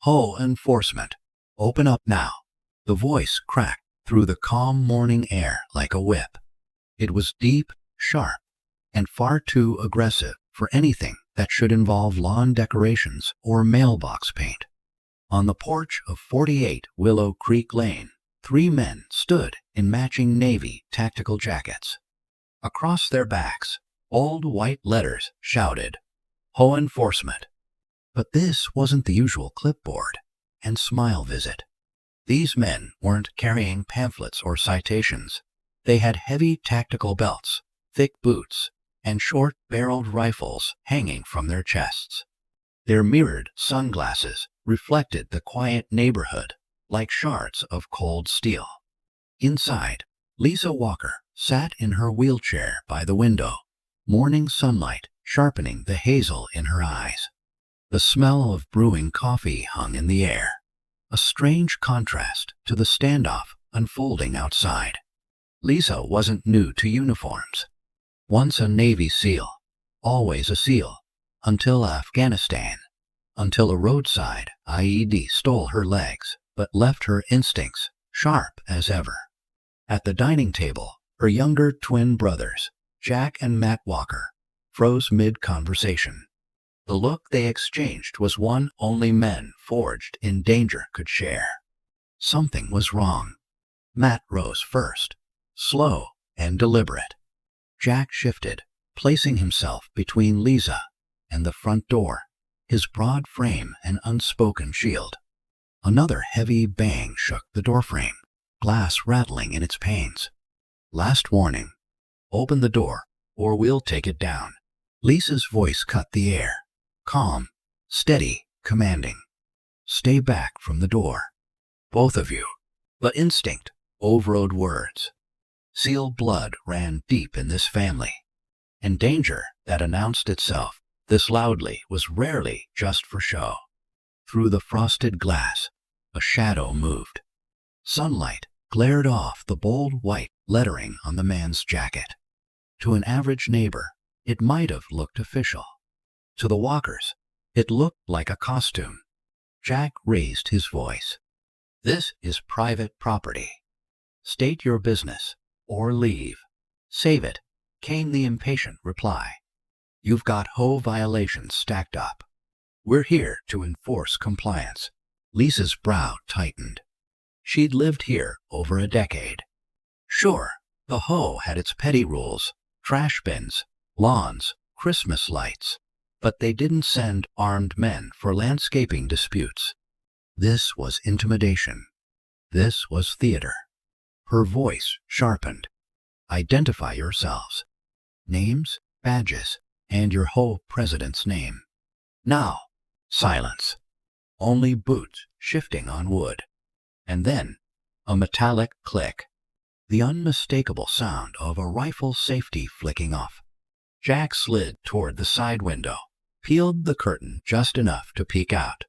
"Ho, enforcement! Open up now!" The voice cracked through the calm morning air like a whip. It was deep, sharp, and far too aggressive for anything that should involve lawn decorations or mailbox paint. On the porch of 48 Willow Creek Lane, 3 men stood in matching navy tactical jackets. Across their backs, old white letters shouted, "Ho Enforcement." But this wasn't the usual clipboard and smile visit. These men weren't carrying pamphlets or citations. They had heavy tactical belts, thick boots, and short-barreled rifles hanging from their chests. Their mirrored sunglasses reflected the quiet neighborhood like shards of cold steel. Inside, Lisa Walker sat in her wheelchair by the window, morning sunlight sharpening the hazel in her eyes. The smell of brewing coffee hung in the air, a strange contrast to the standoff unfolding outside. Lisa wasn't new to uniforms. Once a Navy SEAL, always a SEAL, until Afghanistan, until a roadside IED stole her legs but left her instincts sharp as ever. At the dining table, her younger twin brothers, Jack and Matt Walker, froze mid-conversation. The look they exchanged was one only men forged in danger could share. Something was wrong. Matt rose first, slow and deliberate. Jack shifted, placing himself between Lisa and the front door, his broad frame an unspoken shield. Another heavy bang shook the doorframe, glass rattling in its panes. "Last warning. Open the door, or we'll take it down." Lisa's voice cut the air, calm, steady, commanding. "Stay back from the door, both of you." But instinct overrode words. SEAL blood ran deep in this family, and danger that announced itself this loudly was rarely just for show. Through the frosted glass, a shadow moved. Sunlight glared off the bold white lettering on the man's jacket. To an average neighbor, it might have looked official. To the Walkers, it looked like a costume. Jack raised his voice. "This is private property. State your business, or leave." "Save it," came the impatient reply. "You've got HO violations stacked up. We're here to enforce compliance." Lisa's brow tightened. She'd lived here over a decade. Sure, the HO had its petty rules, trash bins, lawns, Christmas lights, but they didn't send armed men for landscaping disputes. This was intimidation. This was theater. Her voice sharpened. "Identify yourselves. Names, badges, and your HO president's name." Now, silence. Only boots shifting on wood. And then, a metallic click. The unmistakable sound of a rifle safety flicking off. Jack slid toward the side window, peeled the curtain just enough to peek out.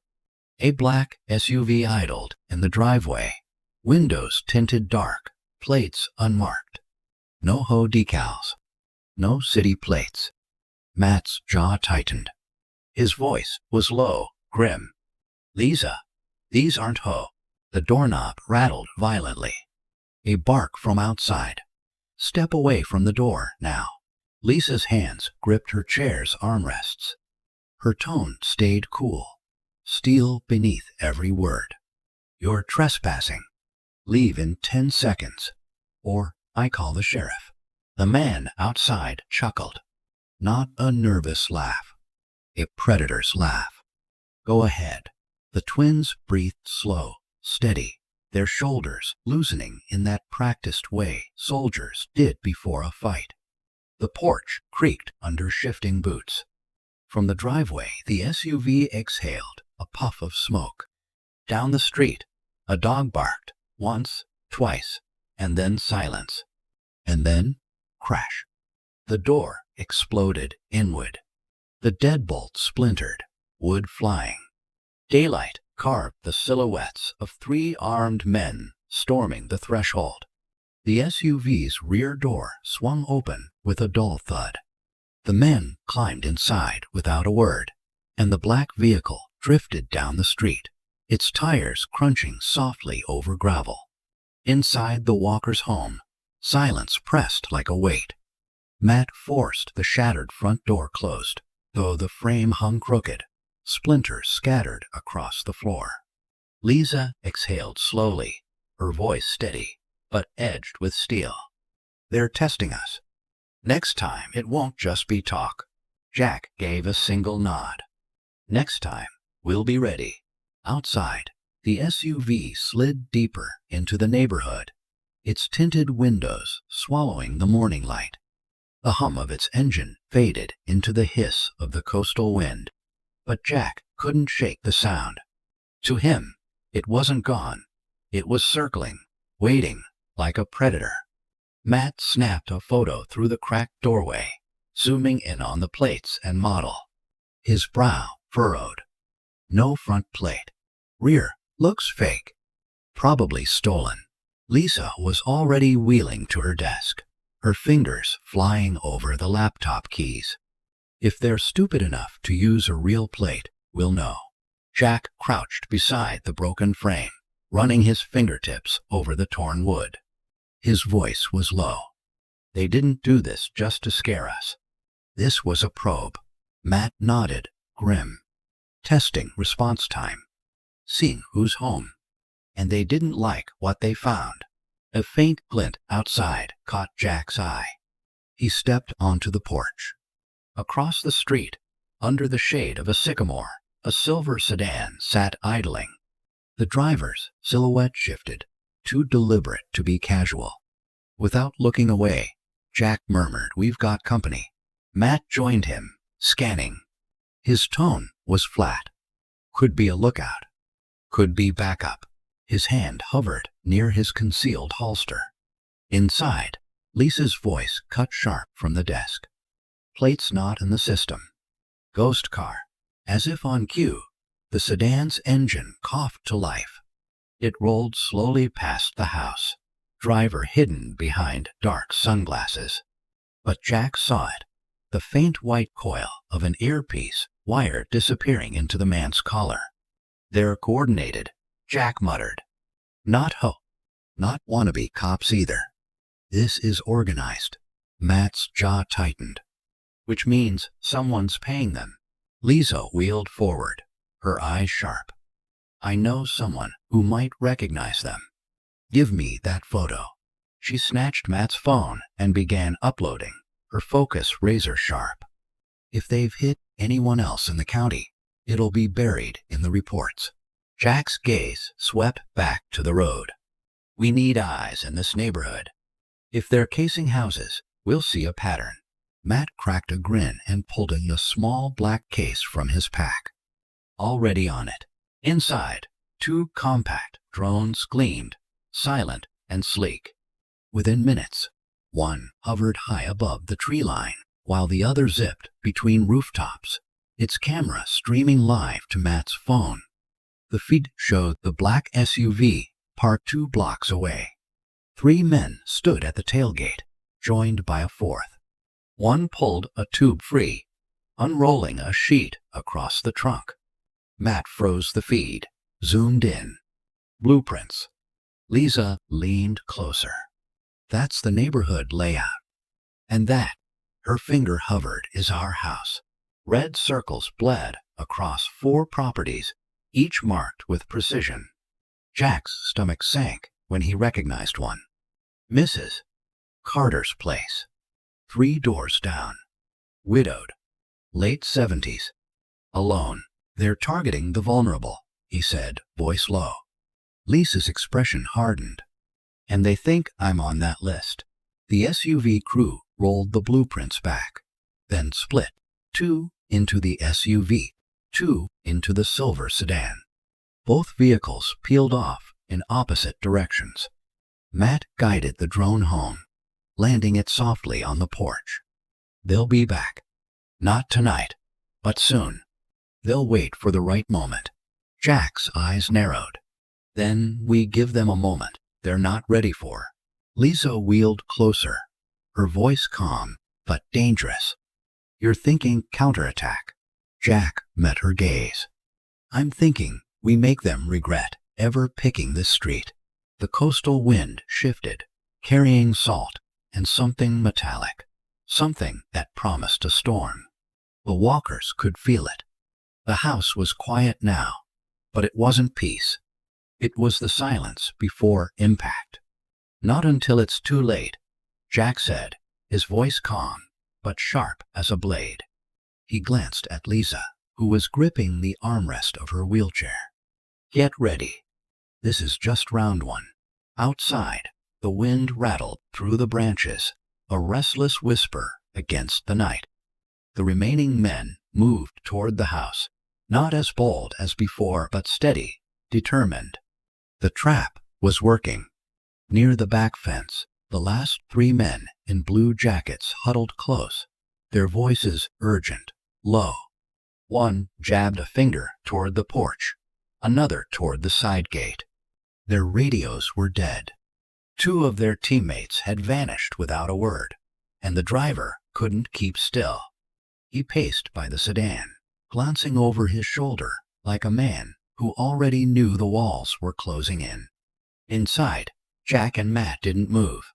A black SUV idled in the driveway, windows tinted dark, plates unmarked. No HO decals. No city plates. Matt's jaw tightened. His voice was low, grim. "Lisa, these aren't HO." The doorknob rattled violently. A bark from outside. "Step away from the door now." Lisa's hands gripped her chair's armrests. Her tone stayed cool, steel beneath every word. "You're trespassing. Leave in 10 seconds, or I call the sheriff." The man outside chuckled. Not a nervous laugh. A predator's laugh. "Go ahead." The twins breathed slow, steady, their shoulders loosening in that practiced way soldiers did before a fight. The porch creaked under shifting boots. From the driveway, the SUV exhaled a puff of smoke. Down the street, a dog barked, once, twice, and then silence. And then, crash. The door exploded inward. The deadbolt splintered, wood flying. Daylight carved the silhouettes of 3 armed men storming the threshold. The SUV's rear door swung open with a dull thud. The men climbed inside without a word, and the black vehicle drifted down the street, its tires crunching softly over gravel. Inside the Walkers' home, silence pressed like a weight. Matt forced the shattered front door closed, though the frame hung crooked, splinters scattered across the floor. Lisa exhaled slowly, her voice steady, but edged with steel. "They're testing us. Next time it won't just be talk." Jack gave a single nod. "Next time, we'll be ready." Outside, the SUV slid deeper into the neighborhood, its tinted windows swallowing the morning light. The hum of its engine faded into the hiss of the coastal wind, but Jack couldn't shake the sound. To him, it wasn't gone. It was circling, waiting, like a predator. Matt snapped a photo through the cracked doorway, zooming in on the plates and model. His brow furrowed. No front plate. Rear looks fake. Probably stolen. Lisa was already wheeling to her desk, her fingers flying over the laptop keys. "If they're stupid enough to use a real plate, we'll know." Jack crouched beside the broken frame, running his fingertips over the torn wood. His voice was low. "They didn't do this just to scare us. This was a probe." Matt nodded, grim. "Testing response time. Seeing who's home." And they didn't like what they found. A faint glint outside caught Jack's eye. He stepped onto the porch. Across the street, under the shade of a sycamore, a silver sedan sat idling. The driver's silhouette shifted, too deliberate to be casual. Without looking away, Jack murmured, "We've got company." Matt joined him, scanning. His tone was flat. "Could be a lookout. Could be backup." His hand hovered near his concealed holster. Inside, Lisa's voice cut sharp from the desk. "Plates not in the system. Ghost car." As if on cue, the sedan's engine coughed to life. It rolled slowly past the house, driver hidden behind dark sunglasses. But Jack saw it, the faint white coil of an earpiece wire disappearing into the man's collar. "They're coordinated," Jack muttered. "Not not wannabe cops either. This is organized." Matt's jaw tightened. "Which means someone's paying them." Lisa wheeled forward, her eyes sharp. "I know someone who might recognize them. Give me that photo." She snatched Matt's phone and began uploading, her focus razor sharp. "If they've hit anyone else in the county, it'll be buried in the reports." Jack's gaze swept back to the road. "We need eyes in this neighborhood. If they're casing houses, we'll see a pattern." Matt cracked a grin and pulled in a small black case from his pack. Already on it, inside, two compact drones gleamed, silent and sleek. Within minutes, one hovered high above the tree line, while the other zipped between rooftops, its camera streaming live to Matt's phone. The feed showed the black SUV parked 2 blocks away. 3 men stood at the tailgate, joined by a fourth. One pulled a tube free, unrolling a sheet across the trunk. Matt froze the feed, zoomed in. Blueprints. Lisa leaned closer. "That's the neighborhood layout. And that," her finger hovered, "is our house." Red circles bled across 4 properties, each marked with precision. Jack's stomach sank when he recognized one. Mrs. Carter's place. 3 doors down. Widowed. Late 70s. Alone. "They're targeting the vulnerable," he said, voice low. Lisa's expression hardened. "And they think I'm on that list." The SUV crew rolled the blueprints back, then split, 2 into the SUV, 2 into the silver sedan. Both vehicles peeled off in opposite directions. Matt guided the drone home, landing it softly on the porch. "They'll be back. Not tonight, but soon. They'll wait for the right moment." Jack's eyes narrowed. "Then we give them a moment they're not ready for." Lisa wheeled closer, her voice calm but dangerous. "You're thinking counterattack." Jack met her gaze. "I'm thinking We make them regret ever picking this street. The coastal wind shifted, carrying salt and something metallic, something that promised a storm. The walkers could feel it. The house was quiet now, but it wasn't peace. It was the silence before impact. Not until it's too late, Jack said, his voice calm, but sharp as a blade. He glanced at Lisa, who was gripping the armrest of her wheelchair. Get ready. This is just round one. Outside, the wind rattled through the branches, a restless whisper against the night. The remaining men moved toward the house, not as bold as before, but steady, determined. The trap was working. Near the back fence, the last 3 men in blue jackets huddled close, their voices urgent, low. One jabbed a finger toward the porch, another toward the side gate. Their radios were dead. 2 of their teammates had vanished without a word, and the driver couldn't keep still. He paced by the sedan, glancing over his shoulder like a man who already knew the walls were closing in. Inside, Jack and Matt didn't move.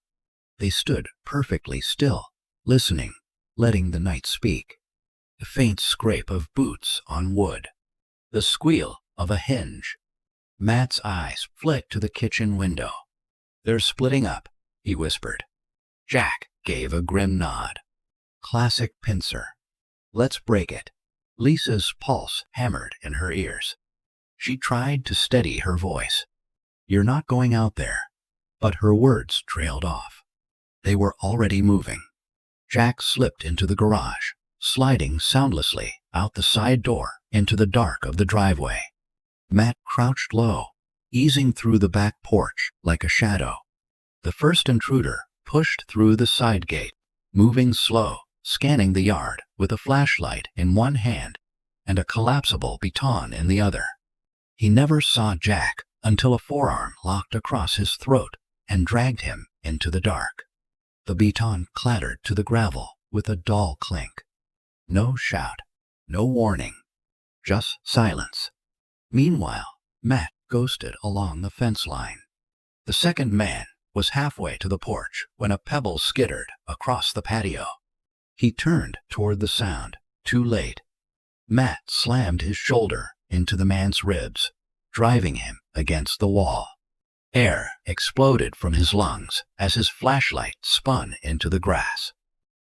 They stood perfectly still, listening, letting the night speak. The faint scrape of boots on wood. The squeal of a hinge. Matt's eyes flicked to the kitchen window. They're splitting up, he whispered. Jack gave a grim nod. Classic pincer. Let's break it. Lisa's pulse hammered in her ears. She tried to steady her voice. You're not going out there. But her words trailed off. They were already moving. Jack slipped into the garage, sliding soundlessly out the side door into the dark of the driveway. Matt crouched low, easing through the back porch like a shadow. The first intruder pushed through the side gate, moving slow, scanning the yard with a flashlight in one hand and a collapsible baton in the other. He never saw Jack until a forearm locked across his throat and dragged him into the dark. The baton clattered to the gravel with a dull clink. No shout, no warning, just silence. Meanwhile, Matt ghosted along the fence line. The second man was halfway to the porch when a pebble skittered across the patio. He turned toward the sound, too late. Matt slammed his shoulder into the man's ribs, driving him against the wall. Air exploded from his lungs as his flashlight spun into the grass.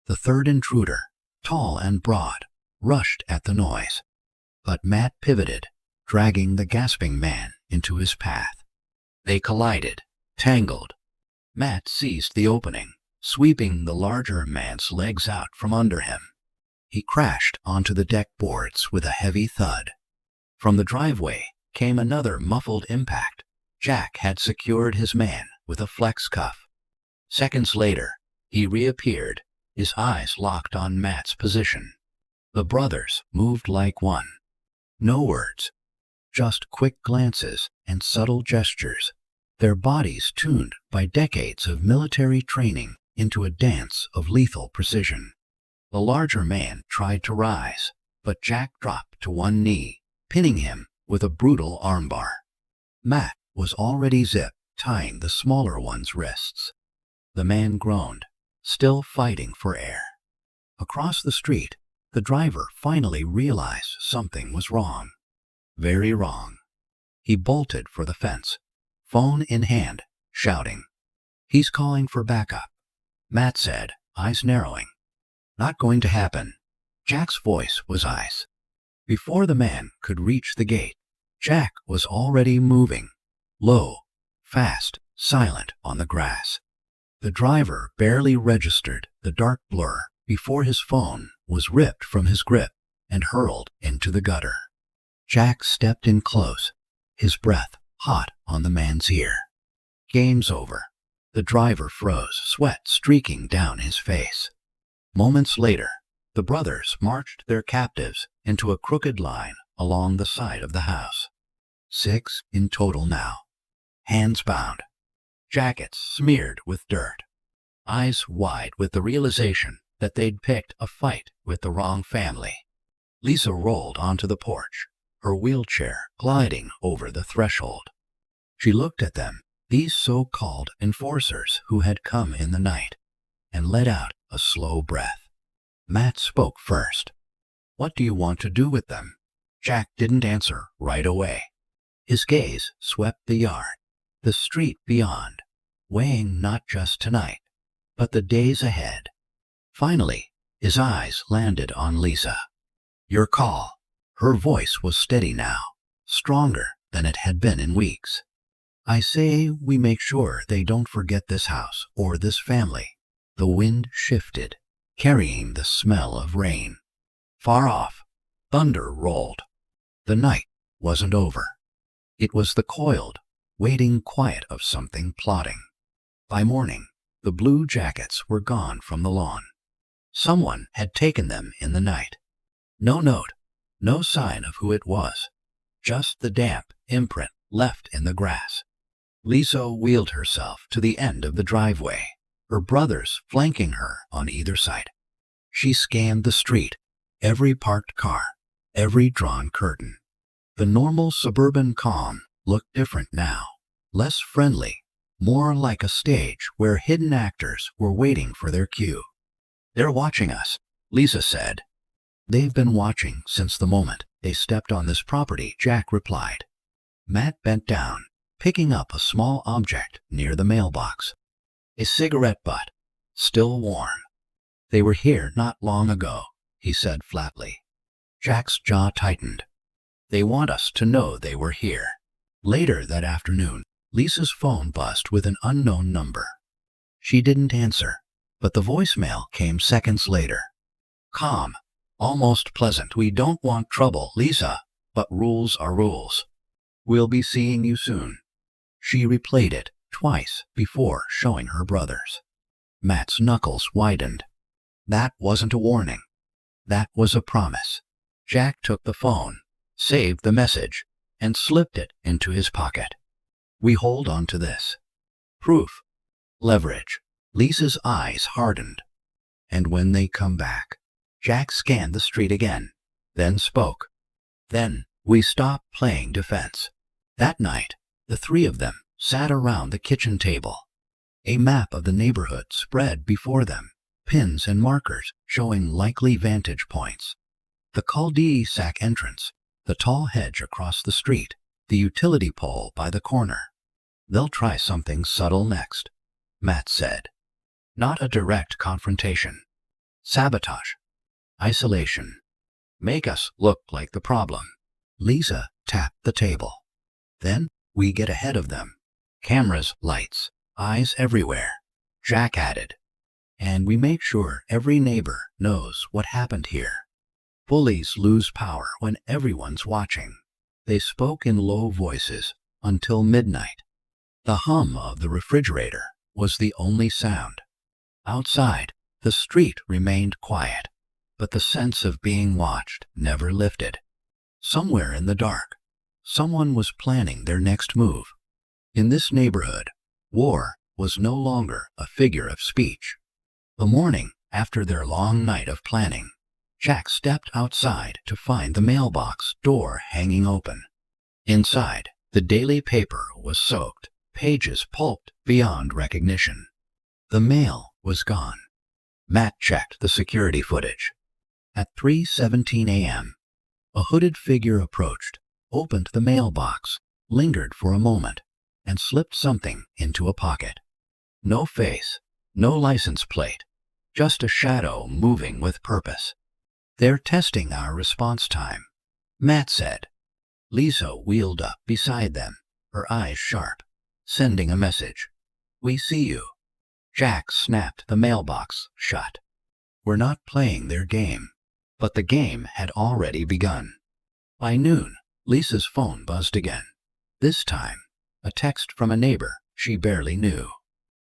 The third intruder, tall and broad, rushed at the noise. But Matt pivoted, dragging the gasping man into his path. They collided, tangled. Matt seized the opening, sweeping the larger man's legs out from under him. He crashed onto the deck boards with a heavy thud. From the driveway came another muffled impact. Jack had secured his man with a flex cuff. Seconds later, he reappeared, his eyes locked on Matt's position. The brothers moved like one. No words, just quick glances and subtle gestures, their bodies tuned by decades of military training into a dance of lethal precision. The larger man tried to rise, but Jack dropped to one knee, pinning him with a brutal armbar. Matt was already zip-tying the smaller one's wrists. The man groaned, still fighting for air. Across the street, the driver finally realized something was wrong. Very wrong. He bolted for the fence, phone in hand, shouting. He's calling for backup, Matt said, eyes narrowing. Not going to happen. Jack's voice was ice. Before the man could reach the gate, Jack was already moving, low, fast, silent on the grass. The driver barely registered the dark blur before his phone was ripped from his grip and hurled into the gutter. Jack stepped in close, his breath hot on the man's ear. Game's over. The driver froze, sweat streaking down his face. Moments later, the brothers marched their captives into a crooked line along the side of the house. 6 in total now. Hands bound. Jackets smeared with dirt. Eyes wide with the realization that they'd picked a fight with the wrong family. Lisa rolled onto the porch, her wheelchair gliding over the threshold. She looked at them, these so-called enforcers who had come in the night, and let out a slow breath. Matt spoke first. "What do you want to do with them?" Jack didn't answer right away. His gaze swept the yard, the street beyond, weighing not just tonight, but the days ahead. Finally, his eyes landed on Lisa. "Your call." Her voice was steady now, stronger than it had been in weeks. "I say we make sure they don't forget this house or this family." The wind shifted, carrying the smell of rain. Far off, thunder rolled. The night wasn't over. It was the coiled, waiting quiet of something plotting. By morning, the blue jackets were gone from the lawn. Someone had taken them in the night. No note, no sign of who it was, just the damp imprint left in the grass. Lisa wheeled herself to the end of the driveway, her brothers flanking her on either side. She scanned the street, every parked car, every drawn curtain. The normal suburban calm looked different now, less friendly, more like a stage where hidden actors were waiting for their cue. "They're watching us," Lisa said. "They've been watching since the moment they stepped on this property," Jack replied. Matt bent down, picking up a small object near the mailbox. A cigarette butt, still warm. "They were here not long ago," he said flatly. Jack's jaw tightened. "They want us to know they were here." Later that afternoon, Lisa's phone buzzed with an unknown number. She didn't answer, but the voicemail came seconds later. Calm, almost pleasant. "We don't want trouble, Lisa, but rules are rules. We'll be seeing you soon." She replayed it twice before showing her brothers. Matt's knuckles widened. That wasn't a warning. That was a promise. Jack took the phone, saved the message, and slipped it into his pocket. "We hold on to this. Proof. Leverage." Lisa's eyes hardened. "And when they come back." Jack scanned the street again, then spoke. "Then we stop playing defense." That night, the three of them sat around the kitchen table. A map of the neighborhood spread before them, pins and markers showing likely vantage points. The cul-de-sac entrance, the tall hedge across the street, the utility pole by the corner. "They'll try something subtle next," Matt said. "Not a direct confrontation. Sabotage. Isolation. Make us look like the problem." Lisa tapped the table. "Then we get ahead of them. Cameras, lights, eyes everywhere," Jack added. "And we make sure every neighbor knows what happened here. Bullies lose power when everyone's watching." They spoke in low voices until midnight. The hum of the refrigerator was the only sound. Outside, the street remained quiet, but the sense of being watched never lifted. Somewhere in the dark, someone was planning their next move. In this neighborhood, war was no longer a figure of speech. The morning after their long night of planning, Jack stepped outside to find the mailbox door hanging open. Inside, the daily paper was soaked, pages pulped beyond recognition. The mail was gone. Matt checked the security footage. At 3:17 a.m., a hooded figure approached, opened the mailbox, lingered for a moment, and slipped something into a pocket. No face, no license plate, just a shadow moving with purpose. "They're testing our response time," Matt said. Lisa wheeled up beside them, her eyes sharp, sending a message. "We see you." Jack snapped the mailbox shut. "We're not playing their game." But the game had already begun. By noon, Lisa's phone buzzed again. This time, a text from a neighbor she barely knew.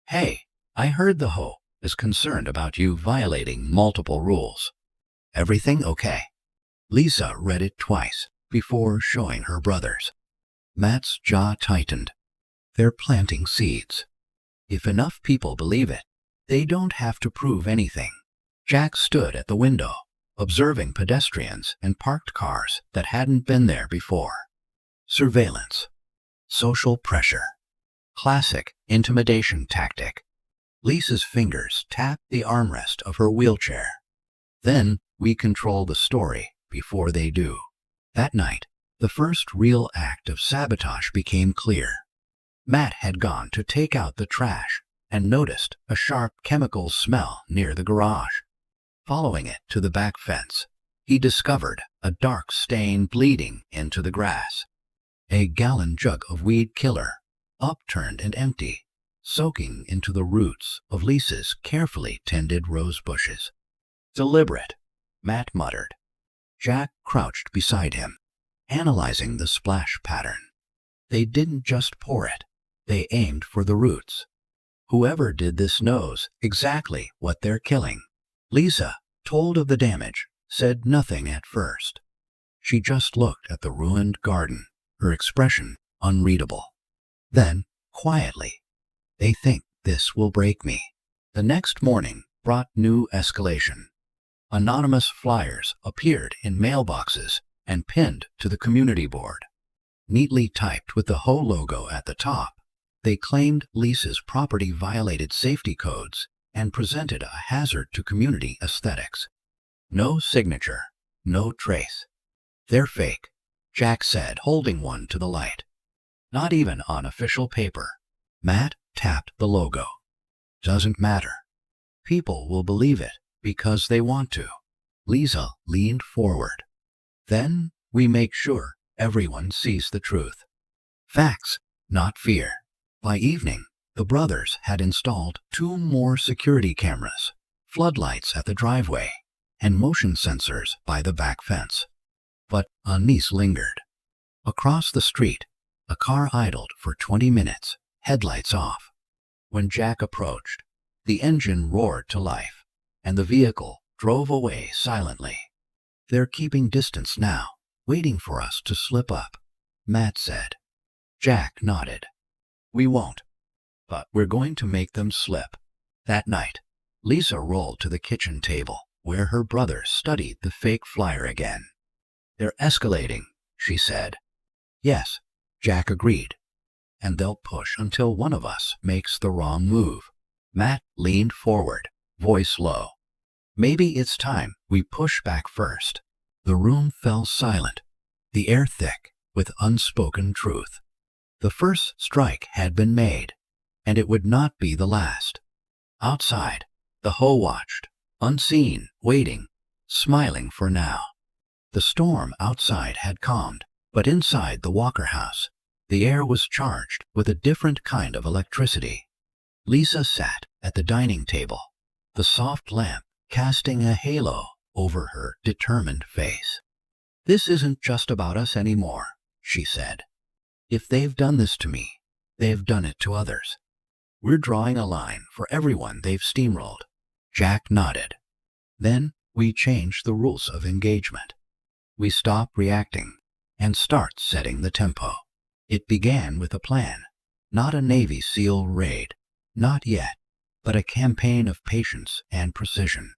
"Hey, I heard the HOA is concerned about you violating multiple rules. Everything okay?" Lisa read it twice before showing her brothers. Matt's jaw tightened. They're planting seeds. If enough people believe it, they don't have to prove anything. Jack stood at the window, observing pedestrians and parked cars that hadn't been there before. Surveillance. Social pressure. Classic intimidation tactic. Lisa's fingers tapped the armrest of her wheelchair. Then we control the story before they do. That night, the first real act of sabotage became clear. Matt had gone to take out the trash and noticed a sharp chemical smell near the garage. Following it to the back fence, he discovered a dark stain bleeding into the grass. A gallon jug of weed killer, upturned and empty, soaking into the roots of Lisa's carefully tended rose bushes. Deliberate, Matt muttered. Jack crouched beside him, analyzing the splash pattern. They didn't just pour it, they aimed for the roots. Whoever did this knows exactly what they're killing. Lisa, told of the damage, said nothing at first. She just looked at the ruined garden, her expression unreadable. Then, quietly, "They think this will break me." The next morning brought new escalation. Anonymous flyers appeared in mailboxes and pinned to the community board. Neatly typed with the HOA logo at the top, they claimed Lisa's property violated safety codes and presented a hazard to community aesthetics. No signature, no trace. "They're fake," Jack said, holding one to the light. "Not even on official paper." Matt tapped the logo. "Doesn't matter. People will believe it because they want to." Lisa leaned forward. "Then we make sure everyone sees the truth. Facts, not fear." By evening, the brothers had installed 2 more security cameras, floodlights at the driveway, and motion sensors by the back fence. But unease lingered. Across the street, a car idled for 20 minutes, headlights off. When Jack approached, the engine roared to life, and the vehicle drove away silently. "They're keeping distance now, waiting for us to slip up," Matt said. Jack nodded. "We won't, but we're going to make them slip." That night, Lisa rolled to the kitchen table, where her brother studied the fake flyer again. "They're escalating," she said. "Yes," Jack agreed. "And they'll push until one of us makes the wrong move." Matt leaned forward, voice low. "Maybe it's time we push back first." The room fell silent, the air thick with unspoken truth. The first strike had been made, and it would not be the last. Outside, the HOA watched, unseen, waiting, smiling for now. The storm outside had calmed, but inside the Walker house, the air was charged with a different kind of electricity. Lisa sat at the dining table, the soft lamp casting a halo over her determined face. "This isn't just about us anymore," she said. "If they've done this to me, they've done it to others. We're drawing a line for everyone they've steamrolled." Jack nodded. "Then we change the rules of engagement. We stop reacting and start setting the tempo." It began with a plan, not a Navy SEAL raid, not yet, but a campaign of patience and precision.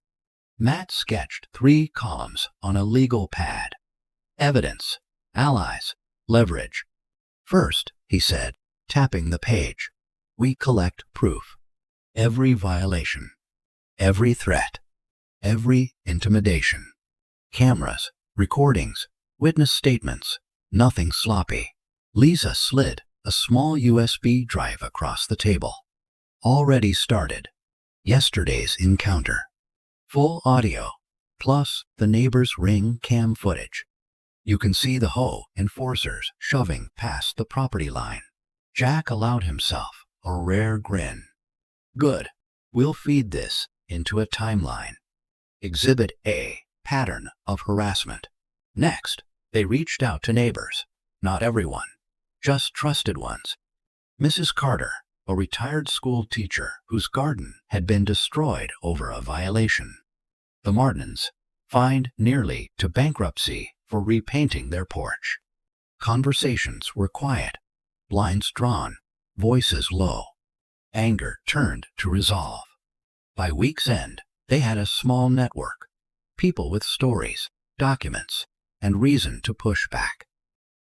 Matt sketched 3 columns on a legal pad. Evidence, allies, leverage. "First," he said, tapping the page, "we collect proof. Every violation, every threat, every intimidation. Cameras, recordings, witness statements, nothing sloppy." Lisa slid a small USB drive across the table. "Already started. Yesterday's encounter. Full audio, plus the neighbor's ring cam footage. You can see the HOA enforcers shoving past the property line." Jack allowed himself a rare grin. "Good. We'll feed this into a timeline. Exhibit A, pattern of harassment." Next, they reached out to neighbors. Not everyone, just trusted ones. Mrs. Carter, a retired school teacher whose garden had been destroyed over a violation. The Martins, fined nearly to bankruptcy for repainting their porch. Conversations were quiet, blinds drawn, voices low. Anger turned to resolve. By week's end, they had a small network, people with stories, documents, and reason to push back.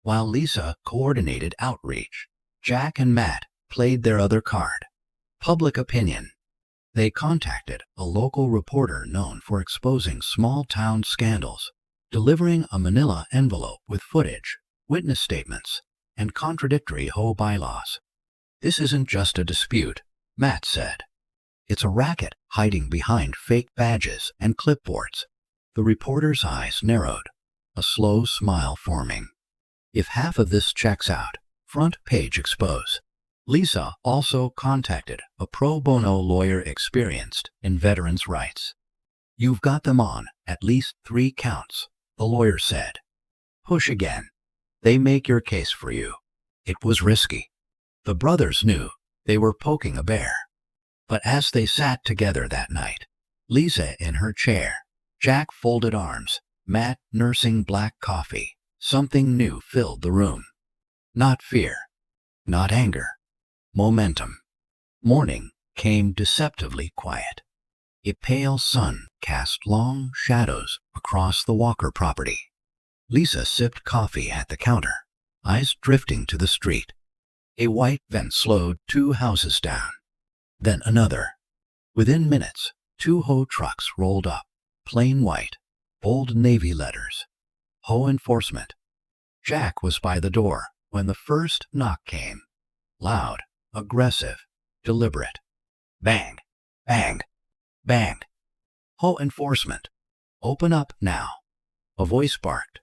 While Lisa coordinated outreach, Jack and Matt played their other card, public opinion. They contacted a local reporter known for exposing small-town scandals, delivering a manila envelope with footage, witness statements, and contradictory HOA bylaws. "This isn't just a dispute," Matt said. "It's a racket hiding behind fake badges and clipboards." The reporter's eyes narrowed, a slow smile forming. "If half of this checks out, front page expose." Lisa also contacted a pro bono lawyer experienced in veterans' rights. "You've got them on at least 3 counts," the lawyer said. "Push again. They make your case for you." It was risky. The brothers knew they were poking a bear. But as they sat together that night, Lisa in her chair, Jack folded arms, Matt nursing black coffee, something new filled the room. Not fear, not anger, momentum. Morning came deceptively quiet. A pale sun cast long shadows across the Walker property. Lisa sipped coffee at the counter, eyes drifting to the street. A white van slowed 2 houses down, then another. Within minutes, 2 HOA trucks rolled up, plain white, bold navy letters. HOA enforcement. Jack was by the door when the first knock came. Loud, aggressive, deliberate. Bang, bang, bang. "HOA enforcement. Open up now," a voice barked.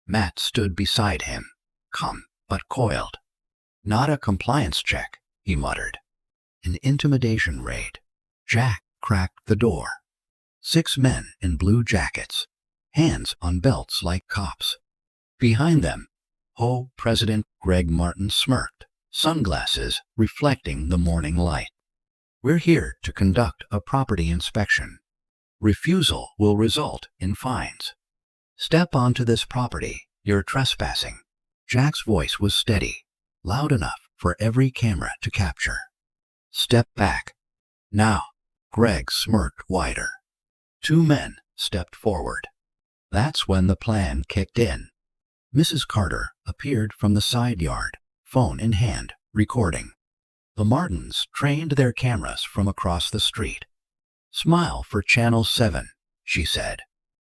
Matt stood beside him, calm but coiled. "Not a compliance check," he muttered. "An intimidation raid." Jack cracked the door. 6 men in blue jackets, hands on belts like cops. Behind them, HOA President Greg Martin smirked, sunglasses reflecting the morning light. "We're here to conduct a property inspection. Refusal will result in fines. Step onto this property, you're trespassing." Jack's voice was steady, loud enough for every camera to capture. "Step back. Now." Greg smirked wider. 2 men stepped forward. That's when the plan kicked in. Mrs. Carter appeared from the side yard, phone in hand, recording. The Martins trained their cameras from across the street. "Smile for Channel 7, she said.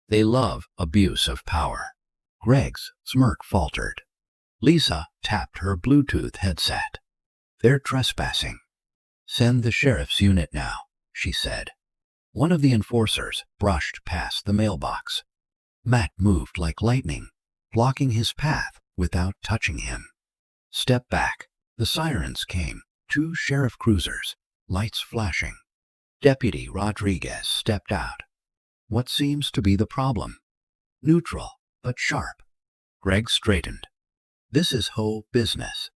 "They love abuse of power." Greg's smirk faltered. Lisa tapped her Bluetooth headset. "They're trespassing." "Send the sheriff's unit now," she said. One of the enforcers brushed past the mailbox. Matt moved like lightning, blocking his path without touching him. "Step back." The sirens came, 2 sheriff cruisers, lights flashing. Deputy Rodriguez stepped out. "What seems to be the problem?" "Neutral, but sharp." Greg straightened. "This is HOA business.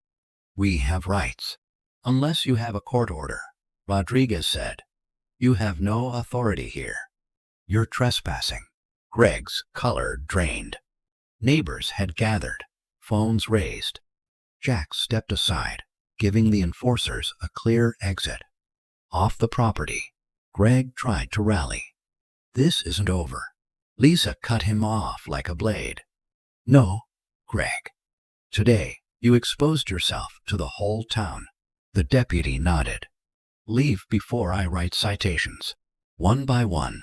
We have rights. Unless you have a court order," Rodriguez said. "You have no authority here. You're trespassing." Greg's color drained. Neighbors had gathered, phones raised. Jack stepped aside, giving the enforcers a clear exit. Off the property, Greg tried to rally. "This isn't over." Lisa cut him off like a blade. "No, Greg. Today, you exposed yourself to the whole town." The deputy nodded. "Leave before I write citations." One by one,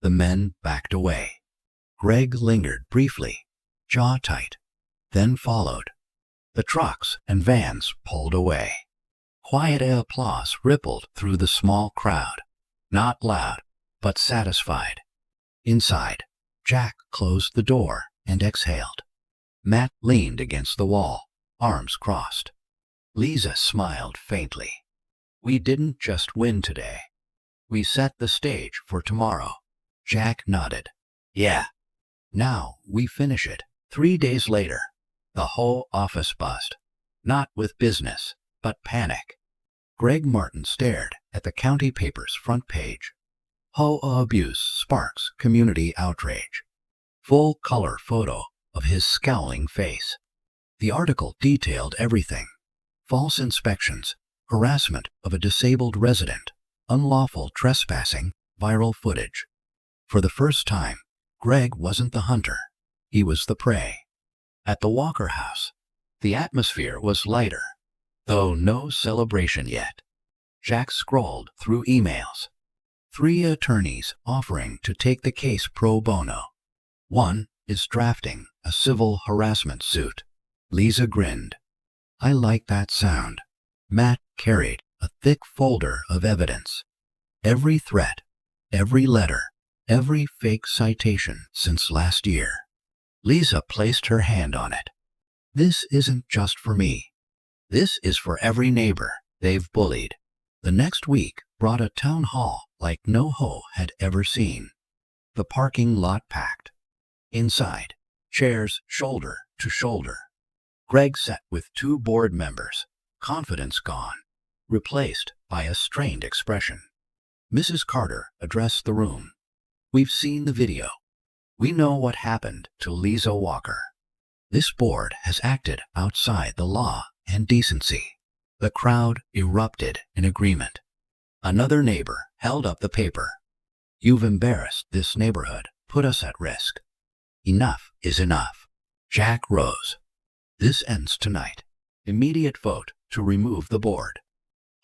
the men backed away. Greg lingered briefly, jaw tight, then followed. The trucks and vans pulled away. Quiet applause rippled through the small crowd, not loud, but satisfied. Inside, Jack closed the door and exhaled. Matt leaned against the wall, arms crossed. Lisa smiled faintly. "We didn't just win today. We set the stage for tomorrow." Jack nodded. "Yeah. Now we finish it." 3 days later, the whole office buzzed. Not with business, but panic. Greg Martin stared at the county paper's front page. HOA abuse sparks community outrage. Full color photo of his scowling face. The article detailed everything. False inspections, harassment of a disabled resident, unlawful trespassing, viral footage. For the first time, Greg wasn't the hunter. He was the prey. At the Walker house, the atmosphere was lighter, though no celebration yet. Jack scrolled through emails. 3 attorneys offering to take the case pro bono. One is drafting a civil harassment suit. Lisa grinned. I like that sound. Matt carried a thick folder of evidence. Every threat, every letter, every fake citation since last year. Lisa placed her hand on it. This isn't just for me. This is for every neighbor they've bullied. The next week brought a town hall like no HOA had ever seen. The parking lot packed. Inside, chairs shoulder to shoulder. Greg sat with 2 board members, confidence gone, replaced by a strained expression. Mrs. Carter addressed the room. We've seen the video. We know what happened to Lisa Walker. This board has acted outside the law and decency. The crowd erupted in agreement. Another neighbor held up the paper. You've embarrassed this neighborhood, put us at risk. Enough is enough. Jack rose. This ends tonight. Immediate vote to remove the board.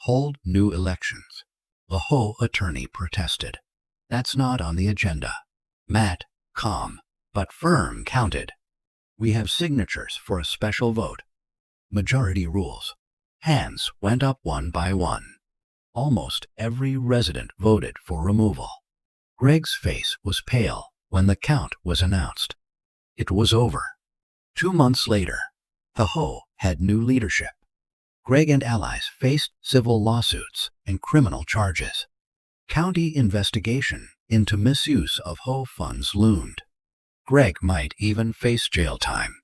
Hold new elections. The HOA attorney protested. That's not on the agenda. Matt, calm but firm, counted. We have signatures for a special vote. Majority rules. Hands went up one by one. Almost every resident voted for removal. Greg's face was pale when the count was announced. It was over. 2 months later, the HOA had new leadership. Greg and allies faced civil lawsuits and criminal charges. County investigation into misuse of HOA funds loomed. Greg might even face jail time.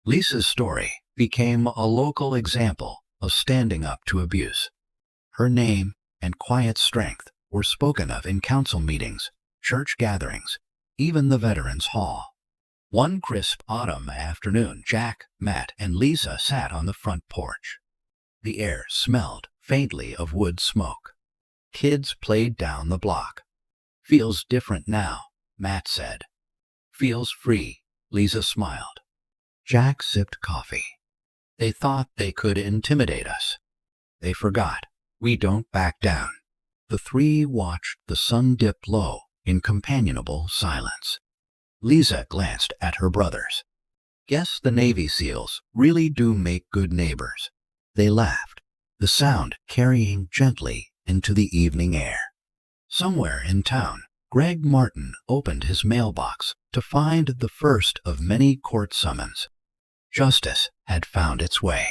Lisa's story became a local example of standing up to abuse. Her name and quiet strength were spoken of in council meetings, church gatherings, even the Veterans Hall. One crisp autumn afternoon, Jack, Matt, and Lisa sat on the front porch. The air smelled faintly of wood smoke. Kids played down the block. Feels different now, Matt said. Feels free, Lisa smiled. Jack sipped coffee. They thought they could intimidate us. They forgot. We don't back down. The 3 watched the sun dip low in companionable silence. Lisa glanced at her brothers. Guess the Navy SEALs really do make good neighbors. They laughed, the sound carrying gently into the evening air. Somewhere in town, Greg Martin opened his mailbox to find the first of many court summons. Justice had found its way.